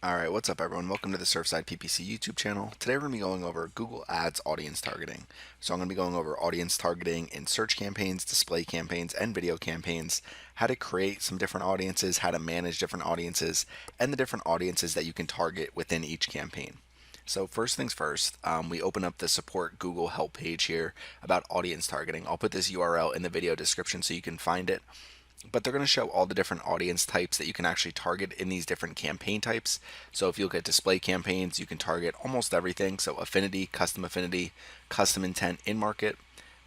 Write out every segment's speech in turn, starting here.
Alright, what's up everyone? Welcome to the Surfside PPC YouTube channel. Today we're going to be going over Google Ads audience targeting. So I'm going to be going over audience targeting in search campaigns, display campaigns, and video campaigns, how to create some different audiences, how to manage different audiences, and the different audiences that you can target within each campaign. So first things first, we open up the support Google help page here about audience targeting. I'll put this URL in the video description so you can find it. But they're going to show all the different audience types that you can actually target in these different campaign types. So if you look at display campaigns, you can target almost everything. So affinity, custom intent, in-market,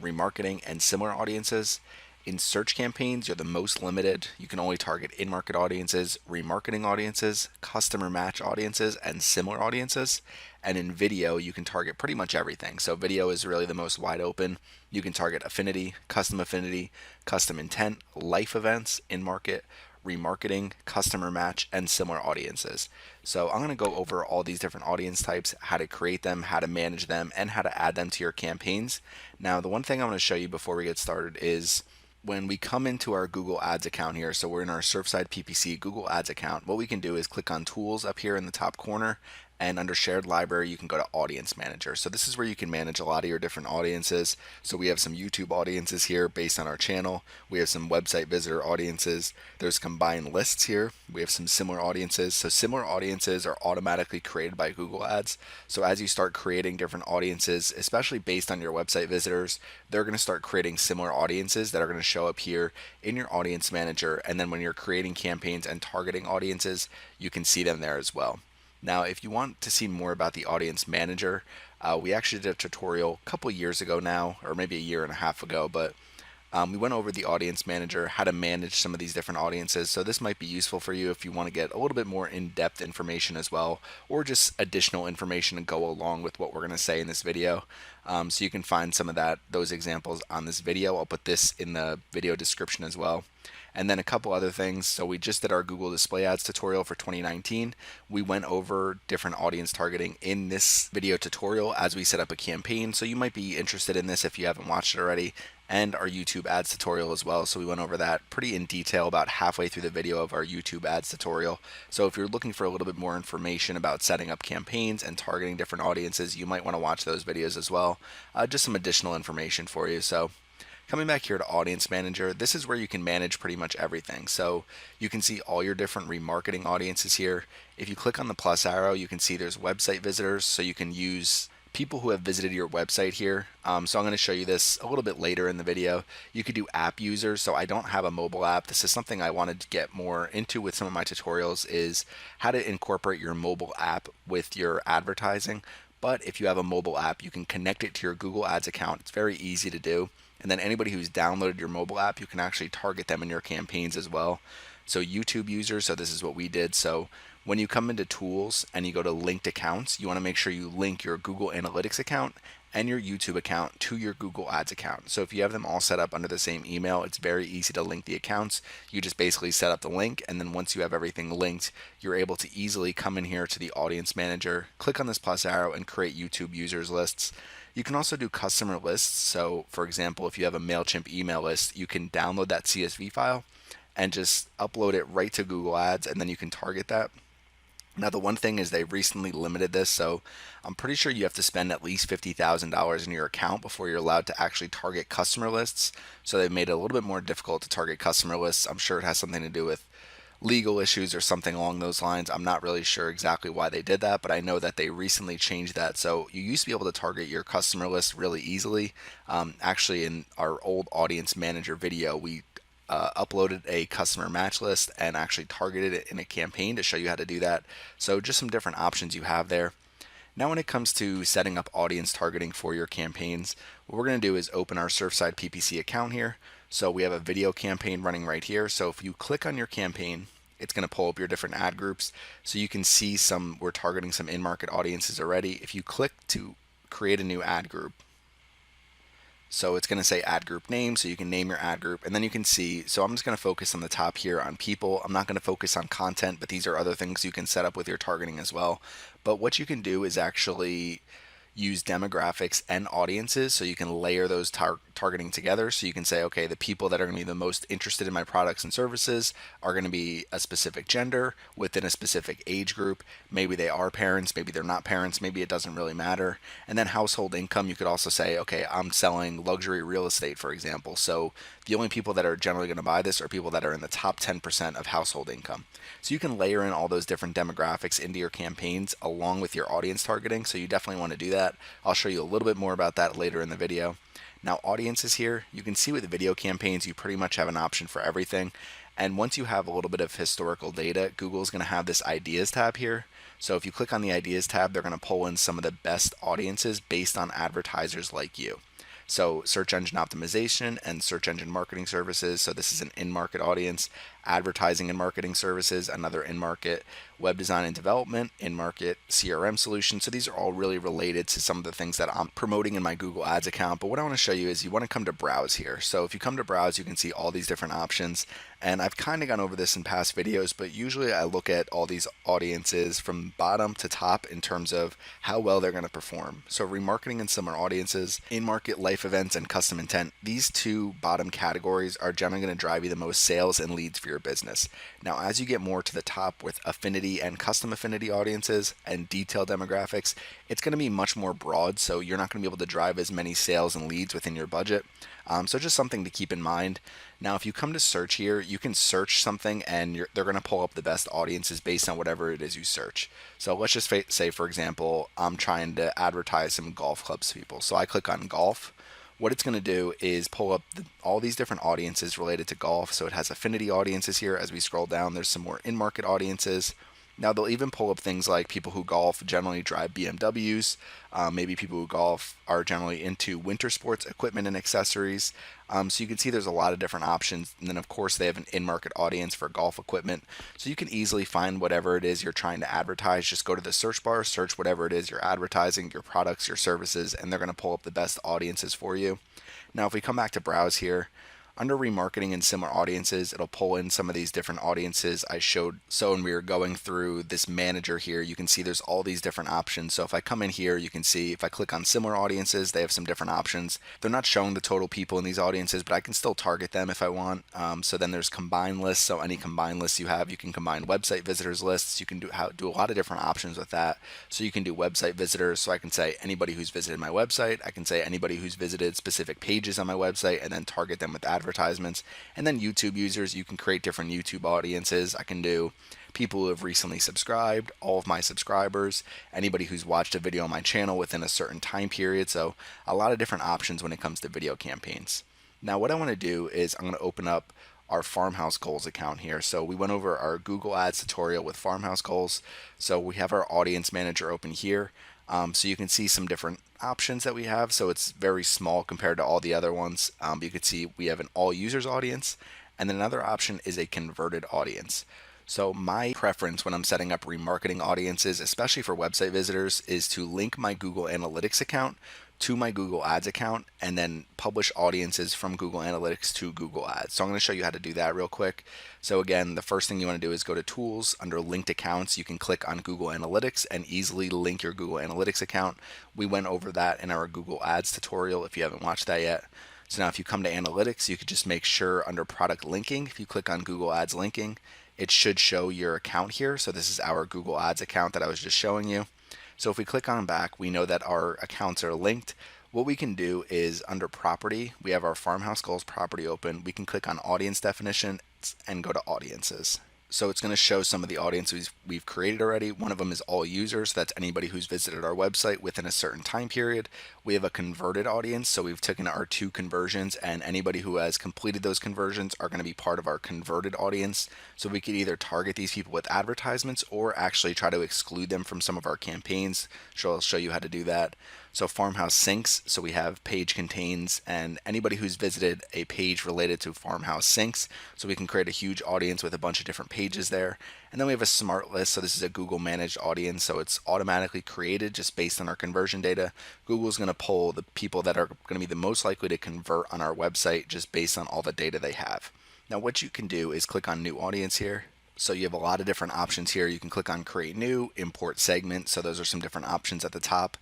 remarketing, and similar audiences. In search campaigns, you're the most limited. You can only target in-market audiences, remarketing audiences, customer match audiences, and similar audiences. And in video, you can target pretty much everything. So video is really the most wide open. You can target affinity, custom intent, life events, in-market, remarketing, customer match, and similar audiences. So I'm going to go over all these different audience types, how to create them, how to manage them, and how to add them to your campaigns. Now, the one thing I want to show you before we get started is when we come into our Google Ads account here, so we're in our Surfside PPC Google Ads account, what we can do is click on Tools up here in the top corner, and under Shared Library, you can go to Audience Manager. So this is where you can manage a lot of your different audiences. So we have some YouTube audiences here based on our channel. We have some website visitor audiences. There's combined lists here. We have some similar audiences. So similar audiences are automatically created by Google Ads. So as you start creating different audiences, especially based on your website visitors, they're going to start creating similar audiences that are going to show up here in your Audience Manager. And then when you're creating campaigns and targeting audiences, you can see them there as well. Now, if you want to see more about the Audience Manager, we actually did a tutorial a couple years ago now, or maybe a year and a half ago, but we went over the Audience Manager, how to manage some of these different audiences. So this might be useful for you if you want to get a little bit more in-depth information as well, or just additional information to go along with what we're going to say in this video. So you can find some of those examples on this video. I'll put this in the video description as well. And then a couple other things. So we just did our Google Display Ads tutorial for 2019. We went over different audience targeting in this video tutorial as we set up a campaign. So you might be interested in this if you haven't watched it already, and our YouTube ads tutorial as well. So we went over that pretty in detail about halfway through the video of our YouTube ads tutorial. So if you're looking for a little bit more information about setting up campaigns and targeting different audiences, you might want to watch those videos as well. Just some additional information for you. So coming back here to Audience Manager, this is where you can manage pretty much everything. So you can see all your different remarketing audiences here. If you click on the plus arrow, you can see there's website visitors, so you can use people who have visited your website here. So I'm going to show you this a little bit later in the video. You could do app users. So I don't have a mobile app. This is something I wanted to get more into with some of my tutorials, is how to incorporate your mobile app with your advertising. But if you have a mobile app, you can connect it to your Google Ads account. It's very easy to do. And then anybody who's downloaded your mobile app, you can actually target them in your campaigns as well. So YouTube users, so this is what we did. So when you come into tools and you go to linked accounts, you want to make sure you link your Google Analytics account and your YouTube account to your Google Ads account. So if you have them all set up under the same email, it's very easy to link the accounts. You just basically set up the link, and then once you have everything linked, you're able to easily come in here to the Audience Manager, click on this plus arrow, and create YouTube users lists. You can also do customer lists. So for example, if you have a MailChimp email list, you can download that CSV file and just upload it right to Google Ads, and then you can target that. Now, the one thing is they recently limited this, so I'm pretty sure you have to spend at least $50,000 in your account before you're allowed to actually target customer lists. So they've made it a little bit more difficult to target customer lists. I'm sure it has something to do with legal issues or something along those lines. I'm not really sure exactly why they did that, but I know that they recently changed that. So you used to be able to target your customer list really easily. Actually, in our old Audience Manager video, we uploaded a customer match list and actually targeted it in a campaign to show you how to do that. So just some different options you have there. Now when it comes to setting up audience targeting for your campaigns, what we're going to do is open our Surfside PPC account here. So we have a video campaign running right here. So if you click on your campaign, it's going to pull up your different ad groups. So you can see we're targeting some in-market audiences already. If you click to create a new ad group, so it's going to say ad group name, so you can name your ad group, and then you can see, so I'm just going to focus on the top here on people. I'm not going to focus on content, but these are other things you can set up with your targeting as well. But what you can do is actually use demographics and audiences, so you can layer those targeting together. So you can say, okay, the people that are going to be the most interested in my products and services are going to be a specific gender within a specific age group. Maybe they are parents, maybe they're not parents, maybe it doesn't really matter. And then household income, you could also say, okay, I'm selling luxury real estate, for example. So the only people that are generally going to buy this are people that are in the top 10% of household income. So you can layer in all those different demographics into your campaigns along with your audience targeting. So you definitely want to do that. I'll show you a little bit more about that later in the video. Now, audiences here, you can see with the video campaigns, you pretty much have an option for everything. And once you have a little bit of historical data, Google is going to have this ideas tab here. So if you click on the ideas tab, they're going to pull in some of the best audiences based on advertisers like you. So search engine optimization and search engine marketing services. So this is an in-market audience. Advertising and marketing services, another in-market. Web design and development, in-market. CRM solutions. So these are all really related to some of the things that I'm promoting in my Google Ads account. But what I want to show you is you want to come to browse here. So if you come to browse, you can see all these different options. And I've kind of gone over this in past videos, but usually I look at all these audiences from bottom to top in terms of how well they're going to perform. So remarketing and similar audiences, in-market life events, and custom intent. These two bottom categories are generally going to drive you the most sales and leads for your business. Now, as you get more to the top with affinity and custom affinity audiences and detailed demographics, it's going to be much more broad. So you're not going to be able to drive as many sales and leads within your budget. So just something to keep in mind. Now, if you come to search here, you can search something and they're going to pull up the best audiences based on whatever it is you search. So let's just say, for example, I'm trying to advertise some golf clubs to people. So I click on golf. What it's going to do is pull up all these different audiences related to golf. So it has affinity audiences here. As we scroll down, there's some more in-market audiences. Now they'll even pull up things like people who golf generally drive BMWs, maybe people who golf are generally into winter sports equipment and accessories. So you can see there's a lot of different options. And then of course they have an in-market audience for golf equipment. So you can easily find whatever it is you're trying to advertise. Just go to the search bar, search whatever it is you're advertising, your products, your services, and they're going to pull up the best audiences for you. Now if we come back to browse here, under remarketing and similar audiences, it'll pull in some of these different audiences I showed. So when we were going through this manager here, you can see there's all these different options. So if I come in here, you can see if I click on similar audiences, they have some different options. They're not showing the total people in these audiences, but I can still target them if I want. So then there's combine lists. So any combine lists you have, you can combine website visitors lists. You can do a lot of different options with that. So you can do website visitors. So I can say anybody who's visited my website. I can say anybody who's visited specific pages on my website and then target them with advertisements. And then YouTube users, you can create different YouTube audiences. I can do people who have recently subscribed, all of my subscribers, anybody who's watched a video on my channel within a certain time period. So a lot of different options when it comes to video campaigns. Now what I want to do is I'm going to open up our Farmhouse Goals account here. So we went over our Google Ads tutorial with Farmhouse Goals. So we have our audience manager open here. So you can see some different options that we have. So it's very small compared to all the other ones. You can see we have an all users audience, and then another option is a converted audience. So my preference when I'm setting up remarketing audiences, especially for website visitors, is to link my Google Analytics account to my Google Ads account and then publish audiences from Google Analytics to Google Ads. So I'm going to show you how to do that real quick. So again, the first thing you want to do is go to Tools. Under Linked Accounts, you can click on Google Analytics and easily link your Google Analytics account. We went over that in our Google Ads tutorial if you haven't watched that yet. So now if you come to Analytics, you could just make sure under Product Linking, if you click on Google Ads Linking, it should show your account here. So this is our Google Ads account that I was just showing you. So if we click on back, we know that our accounts are linked. What we can do is under property, we have our Farmhouse Goals property open. We can click on audience definition and go to audiences. So it's going to show some of the audiences we've created already. One of them is all users. That's anybody who's visited our website within a certain time period. We have a converted audience. So we've taken our 2 conversions, and anybody who has completed those conversions are going to be part of our converted audience. So we could either target these people with advertisements or actually try to exclude them from some of our campaigns. So I'll show you how to do that. So Farmhouse Syncs, so we have page contains, and anybody who's visited a page related to Farmhouse Syncs, so we can create a huge audience with a bunch of different pages there. And then we have a smart list, so this is a Google managed audience, so it's automatically created just based on our conversion data. Google's going to pull the people that are going to be the most likely to convert on our website just based on all the data they have. Now what you can do is click on New Audience here. So you have a lot of different options here. You can click on create new, import segment. So those are some different options at the top.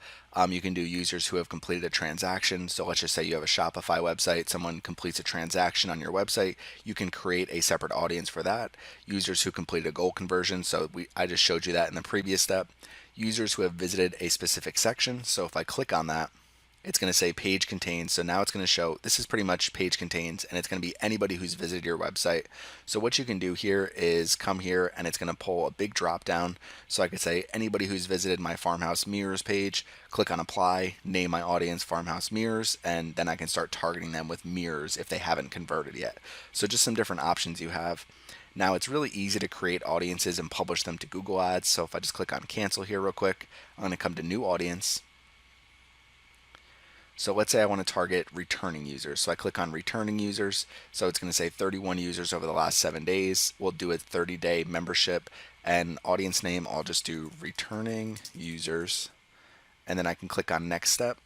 You can do users who have completed a transaction. So let's just say you have a Shopify website, someone completes a transaction on your website. You can create a separate audience for that. Users who completed a goal conversion. So I just showed you that in the previous step. Users who have visited a specific section. So if I click on that, it's going to say page contains. So now it's going to show, this is pretty much page contains, and it's going to be anybody who's visited your website. So what you can do here is come here and it's going to pull a big drop down. So I could say anybody who's visited my farmhouse mirrors page, click on apply, name my audience farmhouse mirrors, and then I can start targeting them with mirrors if they haven't converted yet. So just some different options you have. Now it's really easy to create audiences and publish them to Google Ads. So if I just click on cancel here real quick, I'm going to come to new audience. So let's say I want to target returning users. So I click on returning users. So it's going to say 31 users over the last 7 days. We'll do a 30-day membership, and audience name, I'll just do returning users. And then I can click on next step.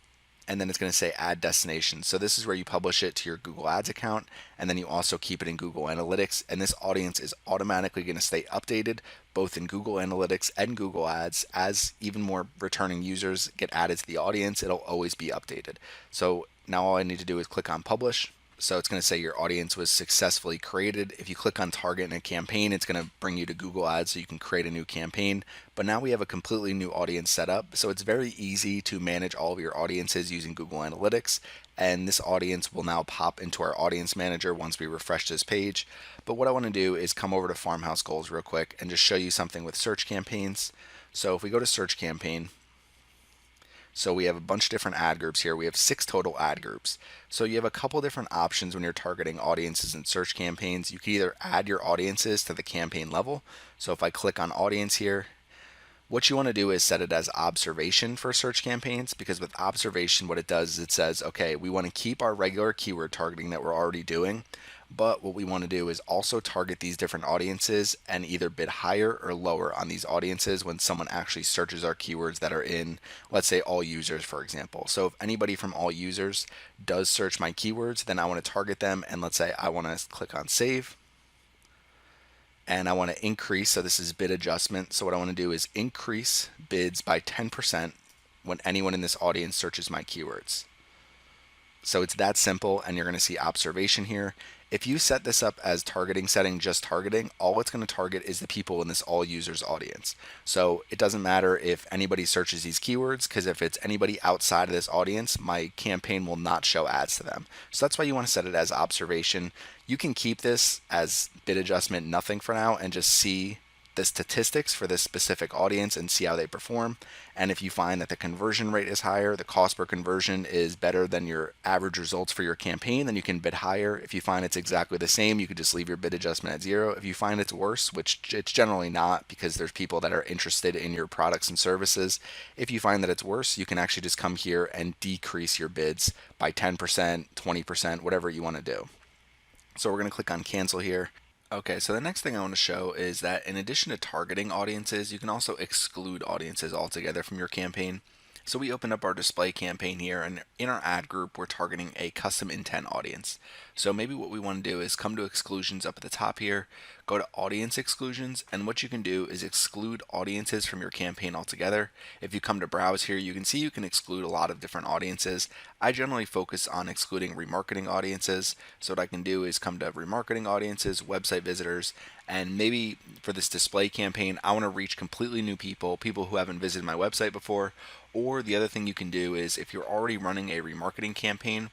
And then it's going to say add destination. So this is where you publish it to your Google Ads account, and then you also keep it in Google Analytics. And this audience is automatically going to stay updated both in Google Analytics and Google Ads. As even more returning users get added to the audience, it'll always be updated. So now all I need to do is click on publish. So it's going to say your audience was successfully created. If you click on target in a campaign, it's going to bring you to Google Ads so you can create a new campaign. But now we have a completely new audience set up. So it's very easy to manage all of your audiences using Google Analytics. And this audience will now pop into our audience manager once we refresh this page. But what I want to do is come over to Farmhouse Goals real quick and just show you something with search campaigns. So if we go to search campaign, so we have a bunch of different ad groups here. We have 6 total ad groups. So you have a couple different options when you're targeting audiences in search campaigns. You can either add your audiences to the campaign level. So if I click on audience here, what you want to do is set it as observation for search campaigns, because with observation, what it does is it says, okay, we want to keep our regular keyword targeting that we're already doing, but what we want to do is also target these different audiences and either bid higher or lower on these audiences when someone actually searches our keywords that are in, let's say, all users, for example. So if anybody from all users does search my keywords, then I want to target them, and let's say I want to click on save. And I want to increase, so this is bid adjustment. So what I want to do is increase bids by 10% when anyone in this audience searches my keywords. So it's that simple, and you're going to see observation here. If you set this up as targeting setting, just targeting, all it's going to target is the people in this all users audience. So it doesn't matter if anybody searches these keywords, because if it's anybody outside of this audience, my campaign will not show ads to them. So that's why you want to set it as observation. You can keep this as bid adjustment nothing for now and just see the statistics for this specific audience and see how they perform. And if you find that the conversion rate is higher, the cost per conversion is better than your average results for your campaign, then you can bid higher. If you find it's exactly the same, you could just leave your bid adjustment at 0. If you find it's worse, which it's generally not, because there's people that are interested in your products and services, if you find that it's worse, you can actually just come here and decrease your bids by 10%, 20%, whatever you want to do. So we're going to click on cancel here. Okay, so the next thing I want to show is that in addition to targeting audiences, you can also exclude audiences altogether from your campaign. So we opened up our display campaign here, and in our ad group, we're targeting a custom intent audience. So maybe what we want to do is come to exclusions up at the top here, go to audience exclusions, and what you can do is exclude audiences from your campaign altogether. If you come to browse here, you can see you can exclude a lot of different audiences. I generally focus on excluding remarketing audiences. So what I can do is come to remarketing audiences, website visitors, and maybe for this display campaign, I want to reach completely new people, people who haven't visited my website before. Or the other thing you can do is if you're already running a remarketing campaign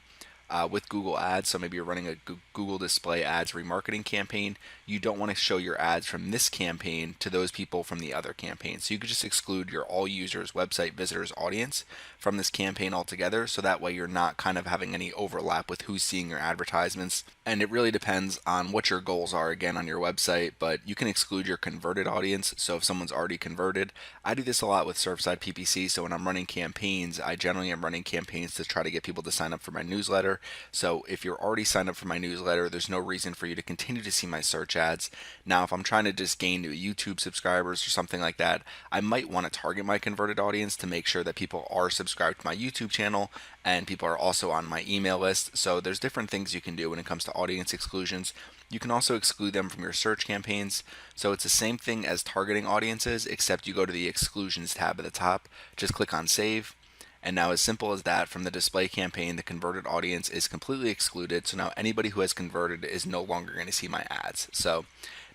with Google Ads, so maybe you're running a Google Display Ads remarketing campaign, you don't want to show your ads from this campaign to those people from the other campaign. So you could just exclude your all users, website visitors audience from this campaign altogether, so that way you're not kind of having any overlap with who's seeing your advertisements. And it really depends on what your goals are, again, on your website, but you can exclude your converted audience. So if someone's already converted, I do this a lot with server-side PPC. So when I'm running campaigns, I generally am running campaigns to try to get people to sign up for my newsletter. newsletter. So if you're already signed up for my newsletter, there's no reason for you to continue to see my search ads. Now, if I'm trying to just gain new YouTube subscribers or something like that, I might want to target my converted audience to make sure that people are subscribed to my YouTube channel and people are also on my email list. So there's different things you can do when it comes to audience exclusions. You can also exclude them from your search campaigns. So it's the same thing as targeting audiences, except you go to the exclusions tab at the top, just click on save. And now, as simple as that, from the display campaign, the converted audience is completely excluded. So now anybody who has converted is no longer going to see my ads. So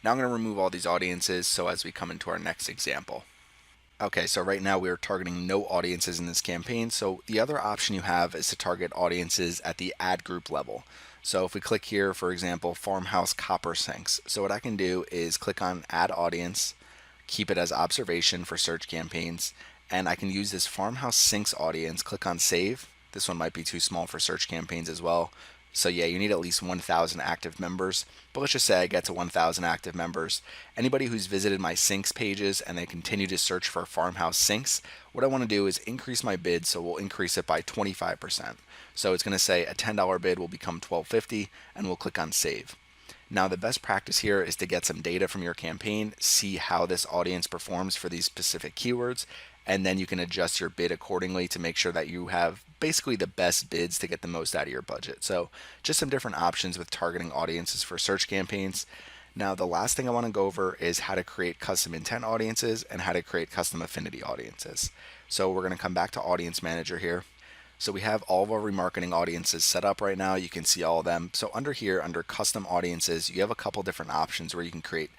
now I'm going to remove all these audiences. So as we come into our next example. Okay, so right now we are targeting no audiences in this campaign. So the other option you have is to target audiences at the ad group level. So if we click here, for example, farmhouse copper sinks. So what I can do is click on add audience, keep it as observation for search campaigns, and I can use this farmhouse sinks audience, click on save. This one might be too small for search campaigns as well. So yeah, you need at least 1,000 active members, but let's just say I get to 1,000 active members. Anybody who's visited my sinks pages and they continue to search for farmhouse sinks, what I want to do is increase my bid, so we'll increase it by 25%. So it's going to say a $10 bid will become $12.50, and we'll click on save. Now, the best practice here is to get some data from your campaign, see how this audience performs for these specific keywords, and then you can adjust your bid accordingly to make sure that you have basically the best bids to get the most out of your budget. So just some different options with targeting audiences for search campaigns. Now, the last thing I want to go over is how to create custom intent audiences and how to create custom affinity audiences. So we're going to come back to Audience Manager here. So we have all of our remarketing audiences set up right now. You can see all of them. So under here, under custom audiences, you have a couple different options where you can create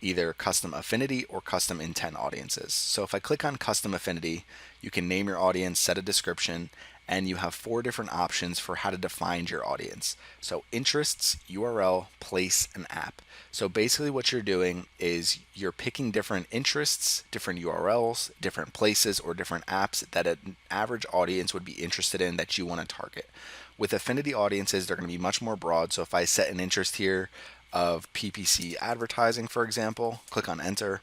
either custom affinity or custom intent audiences. So if I click on custom affinity, you can name your audience, set a description, and you have 4 different options for how to define your audience. So interests, URL, place, and app. So basically what you're doing is you're picking different interests, different URLs, different places, or different apps that an average audience would be interested in that you want to target. With affinity audiences, they're going to be much more broad. So if I set an interest here of PPC advertising, for example, click on enter,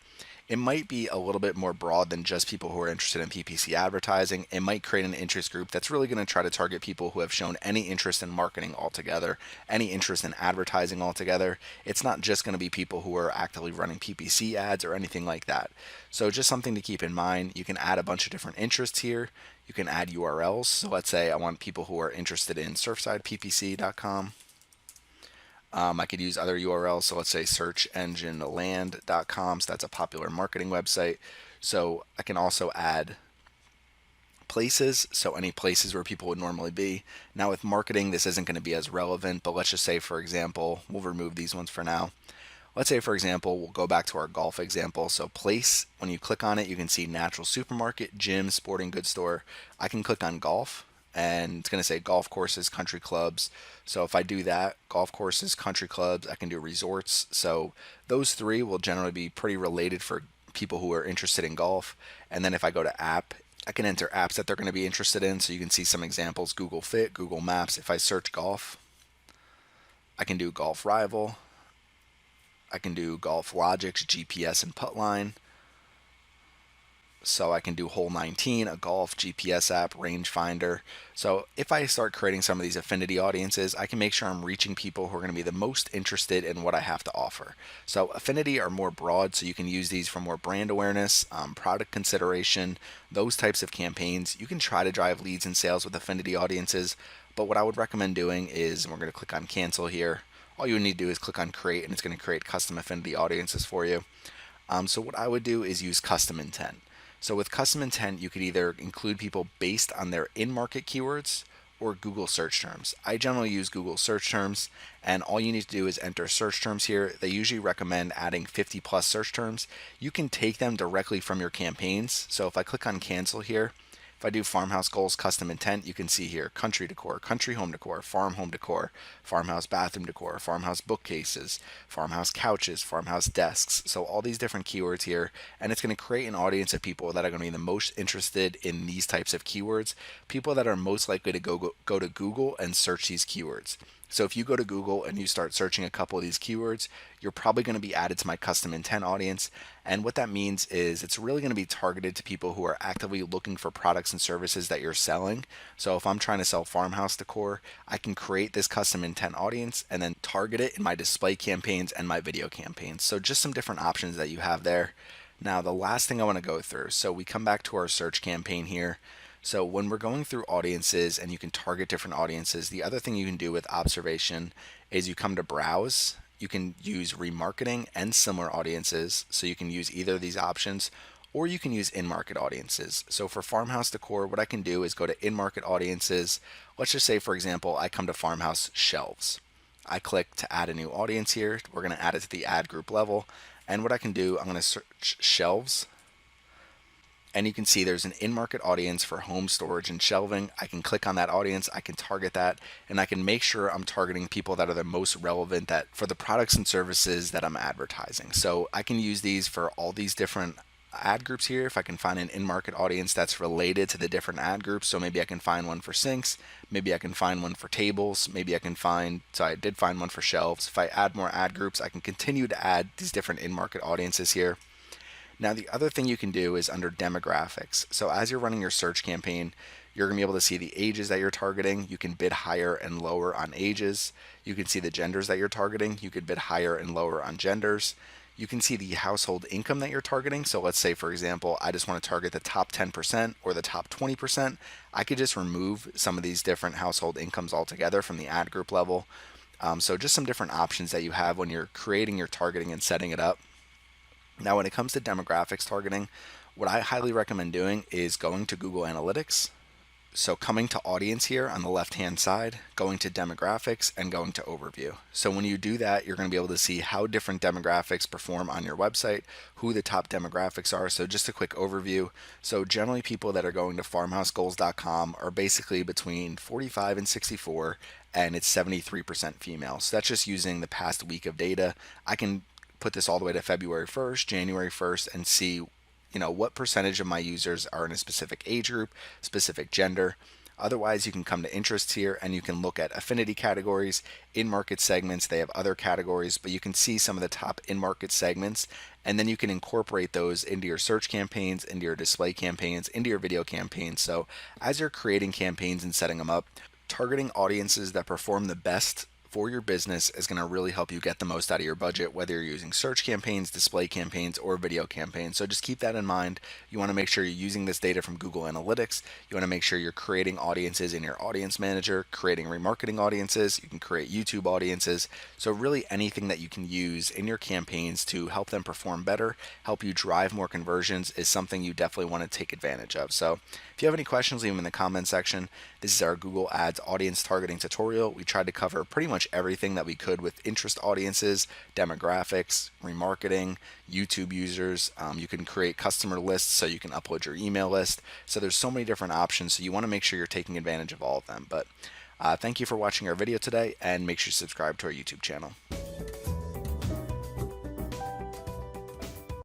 it might be a little bit more broad than just people who are interested in PPC advertising. It might create an interest group that's really going to try to target people who have shown any interest in marketing altogether, any interest in advertising altogether. It's not just going to be people who are actively running PPC ads or anything like that. So just something to keep in mind. You can add a bunch of different interests here. You can add URLs. So let's say I want people who are interested in surfsideppc.com. I could use other URLs, so let's say searchengineland.com, so that's a popular marketing website. So I can also add places, so any places where people would normally be. Now with marketing, this isn't going to be as relevant, but let's just say, for example, we'll remove these ones for now. Let's say, for example, we'll go back to our golf example. So place, when you click on it, you can see natural supermarket, gym, sporting goods store. I can click on golf, and it's going to say golf courses, country clubs. So if I do that, golf courses, country clubs, I can do resorts. So those 3 will generally be pretty related for people who are interested in golf. And then if I go to app, I can enter apps that they're going to be interested in. So you can see some examples: Google Fit, Google Maps. If I search golf, I can do Golf Rival. I can do Golf Logix, GPS, and Putline. So I can do Hole 19, a golf GPS app, rangefinder. So if I start creating some of these affinity audiences, I can make sure I'm reaching people who are going to be the most interested in what I have to offer. So affinity are more broad, so you can use these for more brand awareness, product consideration, those types of campaigns. You can try to drive leads and sales with affinity audiences, but what I would recommend doing is, and we're going to click on cancel here, all you need to do is click on create, and it's going to create custom affinity audiences for you. So what I would do is use custom intent. So with custom intent, you could either include people based on their in-market keywords or Google search terms. I generally use Google search terms, and all you need to do is enter search terms here. They usually recommend adding 50 plus search terms. You can take them directly from your campaigns. So if I click on cancel here, if I do farmhouse goals, custom intent, you can see here country decor, country home decor, farm home decor, farmhouse bathroom decor, farmhouse bookcases, farmhouse couches, farmhouse desks. So all these different keywords here, and it's going to create an audience of people that are going to be the most interested in these types of keywords, people that are most likely to go to Google and search these keywords. So if you go to Google and you start searching a couple of these keywords, you're probably going to be added to my custom intent audience. And what that means is it's really going to be targeted to people who are actively looking for products and services that you're selling. So if I'm trying to sell farmhouse decor, I can create this custom intent audience and then target it in my display campaigns and my video campaigns. So just some different options that you have there. Now, the last thing I want to go through, so we come back to our search campaign here. So when we're going through audiences and you can target different audiences, the other thing you can do with observation is you come to browse. You can use remarketing and similar audiences. So you can use either of these options, or you can use in-market audiences. So for farmhouse decor, what I can do is go to in-market audiences. Let's just say, for example, I come to farmhouse shelves. I click to add a new audience here. We're going to add it to the ad group level. And what I can do, I'm going to search shelves. And you can see there's an in-market audience for home storage and shelving. I can click on that audience, I can target that, and I can make sure I'm targeting people that are the most relevant for the products and services that I'm advertising. So I can use these for all these different ad groups here. If I can find an in-market audience that's related to the different ad groups, so maybe I can find one for sinks, maybe I can find one for tables, maybe I can find, so I did find one for shelves. If I add more ad groups, I can continue to add these different in-market audiences here. Now, the other thing you can do is under demographics. So as you're running your search campaign, you're going to be able to see the ages that you're targeting. You can bid higher and lower on ages. You can see the genders that you're targeting. You could bid higher and lower on genders. You can see the household income that you're targeting. So let's say, for example, I just want to target the top 10% or the top 20%. I could just remove some of these different household incomes altogether from the ad group level. So just some different options that you have when you're creating your targeting and setting it up. Now, when it comes to demographics targeting, what I highly recommend doing is going to Google Analytics. So coming to audience here on the left-hand side, going to demographics, and going to overview. So when you do that, you're going to be able to see how different demographics perform on your website, who the top demographics are. So just a quick overview. So generally people that are going to farmhousegoals.com are basically between 45 and 64, and it's 73% female. So that's just using the past week of data. I can put this all the way to February 1st, January 1st, and see, what percentage of my users are in a specific age group, specific gender. Otherwise, you can come to interests here and you can look at affinity categories, in-market segments. They have other categories, but you can see some of the top in-market segments, and then you can incorporate those into your search campaigns, into your display campaigns, into your video campaigns. So as you're creating campaigns and setting them up, targeting audiences that perform the best for your business is going to really help you get the most out of your budget, whether you're using search campaigns, display campaigns, or video campaigns. So just keep that in mind. You want to make sure you're using this data from Google Analytics. You want to make sure you're creating audiences in your audience manager, creating remarketing audiences. You can create YouTube audiences. So really anything that you can use in your campaigns to help them perform better, help you drive more conversions, is something you definitely want to take advantage of. So if you have any questions, leave them in the comment section. This is our Google Ads audience targeting tutorial. We tried to cover pretty much everything that we could with interest audiences, demographics, remarketing, YouTube users. You can create customer lists so you can upload your email list. So there's so many different options. So you want to make sure you're taking advantage of all of them. But thank you for watching our video today, and make sure you subscribe to our YouTube channel.